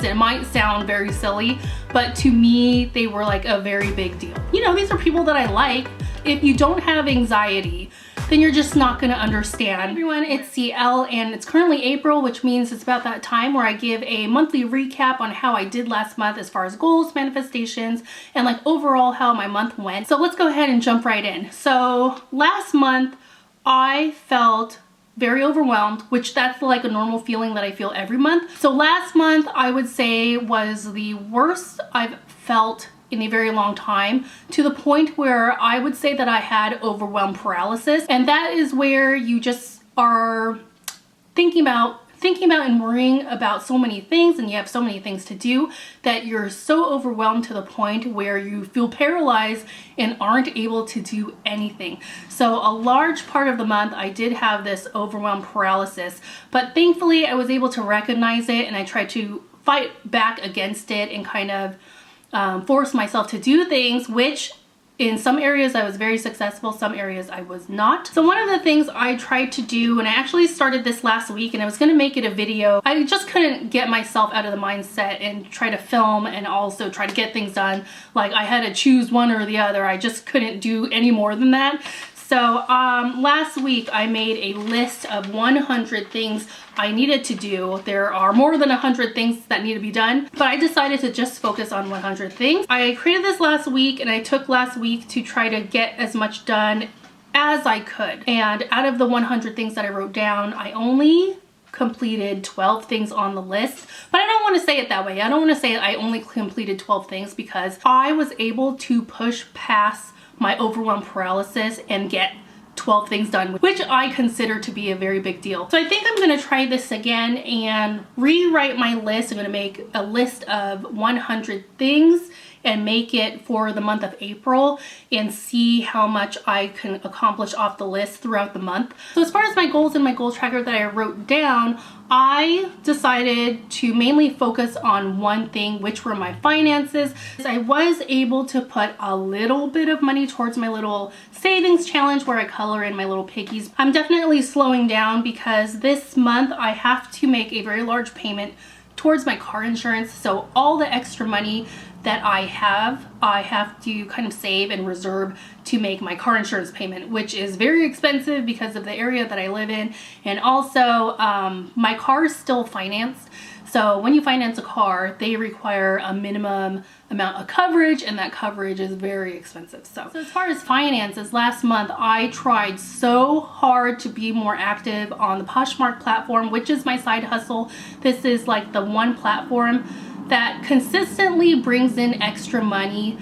It might sound very silly, but to me, they were like a very big deal. You know, these are people that I like. If you don't have anxiety, then you're just not gonna understand. Hey everyone, it's CL and it's currently April, which means it's about that time where I give a monthly recap on how I did last month as far as goals, manifestations, and like overall how my month went. So let's go ahead and jump right in. So last month, I felt very overwhelmed, which that's like a normal feeling that I feel every month. So last month I would say was the worst I've felt in a very long time, to the point where I would say that I had overwhelm paralysis. And that is where you just are thinking about and worrying about so many things, and you have so many things to do that you're so overwhelmed to the point where you feel paralyzed and aren't able to do anything. So a large part of the month I did have this overwhelm paralysis, but thankfully I was able to recognize it and I tried to fight back against it and kind of force myself to do things, which in some areas I was very successful, some areas I was not. So one of the things I tried to do, and I actually started this last week and I was gonna make it a video, I just couldn't get myself out of the mindset and try to film and also try to get things done. Like I had to choose one or the other. I just couldn't do any more than that. So last week I made a list of 100 things I needed to do. There are more than 100 things that need to be done, but I decided to just focus on 100 things. I created this last week and I took last week to try to get as much done as I could. And out of the 100 things that I wrote down, I only completed 12 things on the list. But I don't want to say it that way. I don't want to say I only completed 12 things, because I was able to push past my overwhelm paralysis and get 12 things done, which I consider to be a very big deal. So I think I'm gonna try this again and rewrite my list. I'm gonna make a list of 100 things and make it for the month of April and see how much I can accomplish off the list throughout the month. So as far as my goals and my goal tracker that I wrote down, I decided to mainly focus on one thing, which were my finances. I was able to put a little bit of money towards my little savings challenge where I color in my little piggies. I'm definitely slowing down because this month I have to make a very large payment towards my car insurance. So all the extra money that I have to kind of save and reserve to make my car insurance payment, which is very expensive because of the area that I live in. And also my car is still financed. So when you finance a car, they require a minimum amount of coverage, and that coverage is very expensive. So as far as finances, last month I tried so hard to be more active on the Poshmark platform, which is my side hustle. This is like the one platform that consistently brings in extra money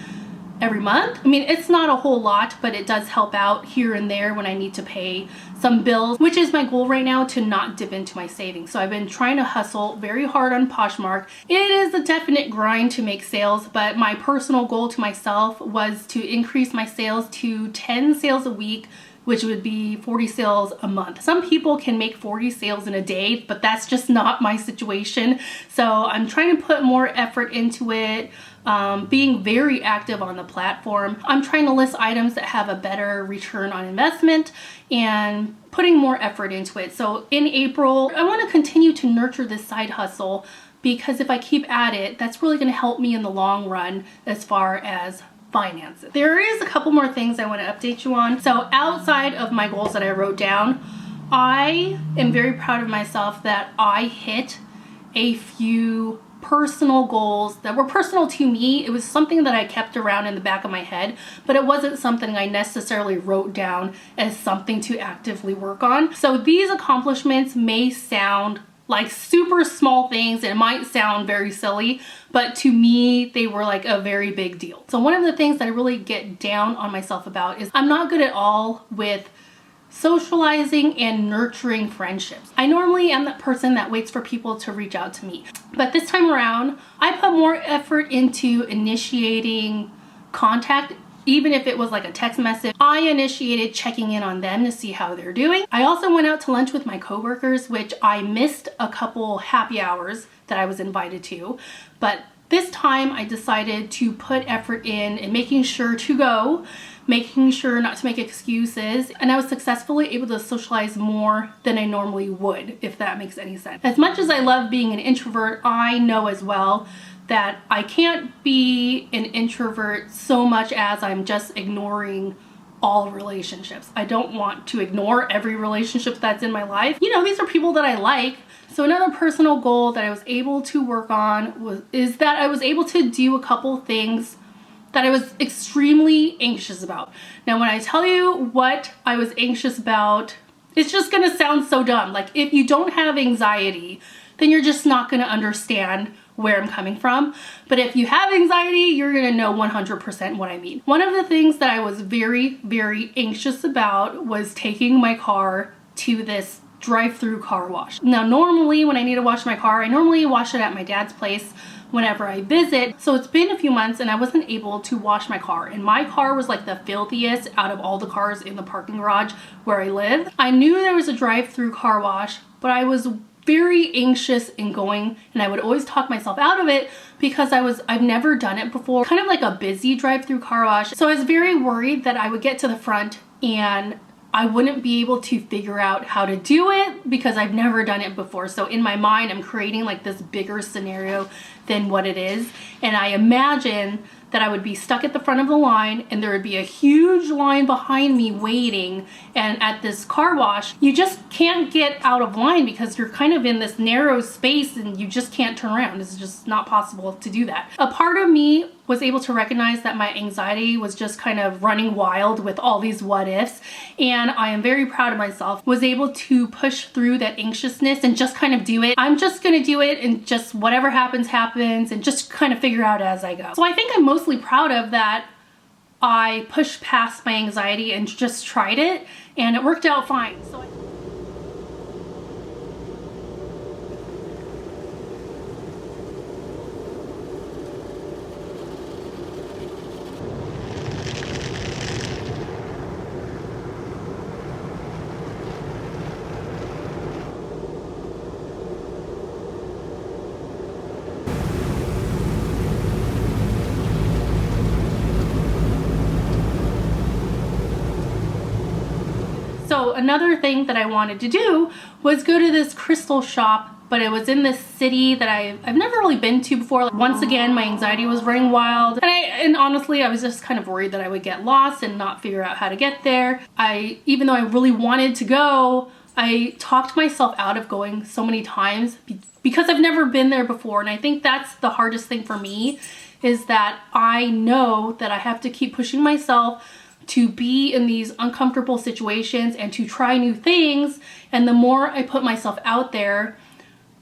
every month. I mean, it's not a whole lot, but it does help out here and there when I need to pay some bills, which is my goal right now, to not dip into my savings. So I've been trying to hustle very hard on Poshmark. It is a definite grind to make sales, but my personal goal to myself was to increase my sales to 10 sales a week, which would be 40 sales a month. Some people can make 40 sales in a day, but that's just not my situation. So I'm trying to put more effort into it, being very active on the platform. I'm trying to list items that have a better return on investment and putting more effort into it. So in April, I want to continue to nurture this side hustle, because if I keep at it, that's really going to help me in the long run as far as finances. There is a couple more things I want to update you on. So outside of my goals that I wrote down, I am very proud of myself that I hit a few personal goals that were personal to me. It was something that I kept around in the back of my head, but it wasn't something I necessarily wrote down as something to actively work on. So these accomplishments may sound like super small things, and it might sound very silly, but to me, they were like a very big deal. So one of the things that I really get down on myself about is I'm not good at all with socializing and nurturing friendships. I normally am that person that waits for people to reach out to me. But this time around, I put more effort into initiating contact. Even if it was like a text message, I initiated checking in on them to see how they're doing. I also went out to lunch with my coworkers, which I missed a couple happy hours that I was invited to, but This time I decided to put effort in making sure to go, making sure not to make excuses, and I was successfully able to socialize more than I normally would, if that makes any sense. As much as I love being an introvert, I know as well that I can't be an introvert so much as I'm just ignoring all relationships. I don't want to ignore every relationship that's in my life. You know, these are people that I like. So another personal goal that I was able to work on is that I was able to do a couple things that I was extremely anxious about. Now, when I tell you what I was anxious about, it's just gonna sound so dumb. Like, if you don't have anxiety, then you're just not gonna understand where I'm coming from. But if you have anxiety, you're gonna know 100% what I mean. One of the things that I was very, very anxious about was taking my car to this drive-through car wash. Now, normally when I need to wash my car, I normally wash it at my dad's place whenever I visit. So it's been a few months and I wasn't able to wash my car. And my car was like the filthiest out of all the cars in the parking garage where I live. I knew there was a drive-through car wash, but I was very anxious in going, and I would always talk myself out of it because I've never done it before. Kind of like a busy drive-through car wash. So I was very worried that I would get to the front and I wouldn't be able to figure out how to do it because I've never done it before. So in my mind, I'm creating like this bigger scenario than what it is. And I imagine that I would be stuck at the front of the line and there would be a huge line behind me waiting. And at this car wash, you just can't get out of line because you're kind of in this narrow space and you just can't turn around. It's just not possible to do that. A part of me was able to recognize that my anxiety was just kind of running wild with all these what ifs. And I am very proud of myself, was able to push through that anxiousness and just kind of do it. I'm just gonna do it and just whatever happens, happens, and just kind of figure out as I go. So I think I'm mostly proud of that. I pushed past my anxiety and just tried it and it worked out fine. So another thing that I wanted to do was go to this crystal shop, but it was in this city that I've never really been to before. Like, once again, my anxiety was running wild. And honestly, I was just kind of worried that I would get lost and not figure out how to get there. Even though I really wanted to go, I talked myself out of going so many times because I've never been there before. And I think that's the hardest thing for me, is that I know that I have to keep pushing myself to be in these uncomfortable situations and to try new things. And the more I put myself out there,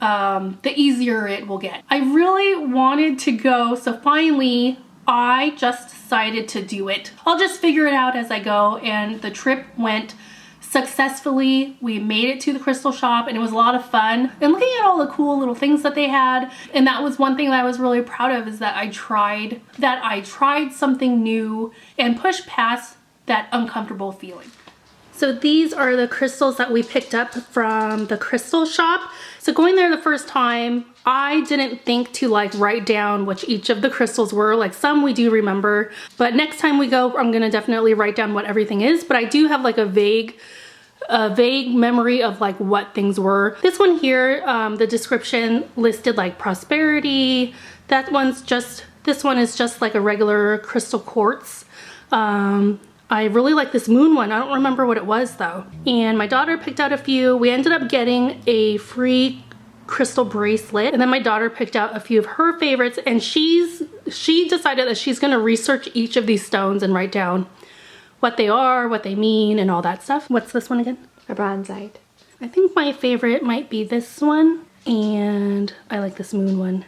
the easier it will get. I really wanted to go, so finally I just decided to do it. I'll just figure it out as I go, and the trip went successfully. We made it to the crystal shop and it was a lot of fun. And looking at all the cool little things that they had, and that was one thing that I was really proud of, is that I tried something new and pushed past that uncomfortable feeling. So these are the crystals that we picked up from the crystal shop. So going there the first time, I didn't think to like write down which each of the crystals were. Like, some we do remember, but next time we go, I'm gonna definitely write down what everything is. But I do have like a vague memory of like what things were. This one here, the description listed like prosperity. This one is just like a regular crystal quartz. I really like this moon one. I don't remember what it was though. And my daughter picked out a few. We ended up getting a free crystal bracelet, and then my daughter picked out a few of her favorites, and she decided that she's gonna research each of these stones and write down what they are, what they mean, and all that stuff. What's this one again? A bronzite. I think my favorite might be this one, and I like this moon one.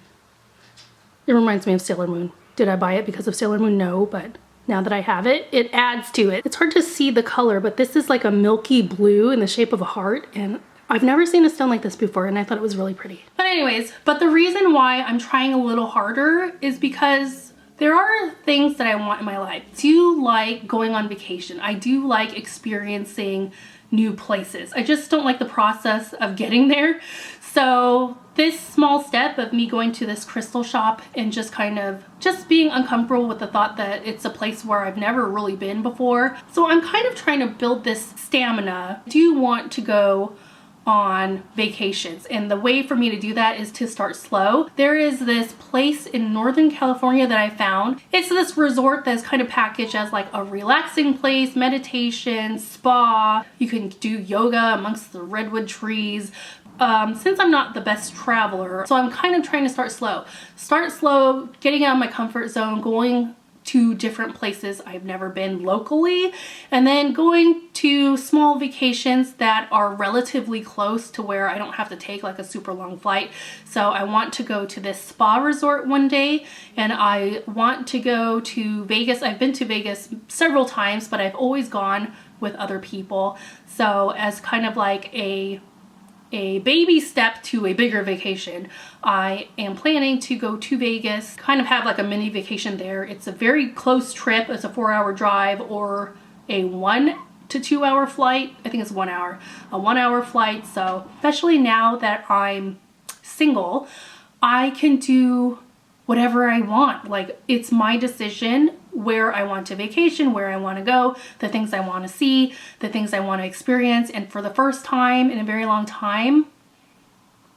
It reminds me of Sailor Moon. Did I buy it because of Sailor Moon? No, but now that I have it, it adds to it. It's hard to see the color, but this is like a milky blue in the shape of a heart, and I've never seen a stone like this before, and I thought it was really pretty. But anyways, the reason why I'm trying a little harder is because there are things that I want in my life. I do like going on vacation. I do like experiencing new places. I just don't like the process of getting there. So this small step of me going to this crystal shop and just being uncomfortable with the thought that it's a place where I've never really been before. So I'm kind of trying to build this stamina. I do want to go on vacations, and the way for me to do that is to start slow. There is this place in Northern California that I found. It's this resort that's kind of packaged as like a relaxing place, meditation, spa. You can do yoga amongst the redwood trees. Since I'm not the best traveler, so I'm kind of trying to start slow. Start slow, getting out of my comfort zone, going to different places I've never been locally, and then going to small vacations that are relatively close to where I don't have to take like a super long flight. So I want to go to this spa resort one day, and I want to go to Vegas. I've been to Vegas several times, but I've always gone with other people. So as kind of like a baby step to a bigger vacation, I am planning to go to Vegas, kind of have like a mini vacation there. It's a very close trip. It's a 4-hour drive or a 1 to 2 hour flight. I think it's 1 hour, a 1 hour flight. So especially now that I'm single, I can do whatever I want. Like, it's my decision where I want to vacation, where I want to go, the things I want to see, the things I want to experience. And for the first time in a very long time,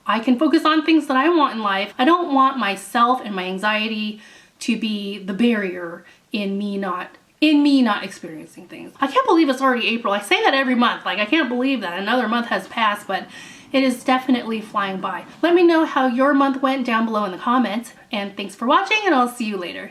I can focus on things that I want in life. I don't want myself and my anxiety to be the barrier in me not experiencing things. I can't believe it's already April. I say that every month. Like, I can't believe that another month has passed, but it is definitely flying by. Let me know how your month went down below in the comments, and thanks for watching, and I'll see you later.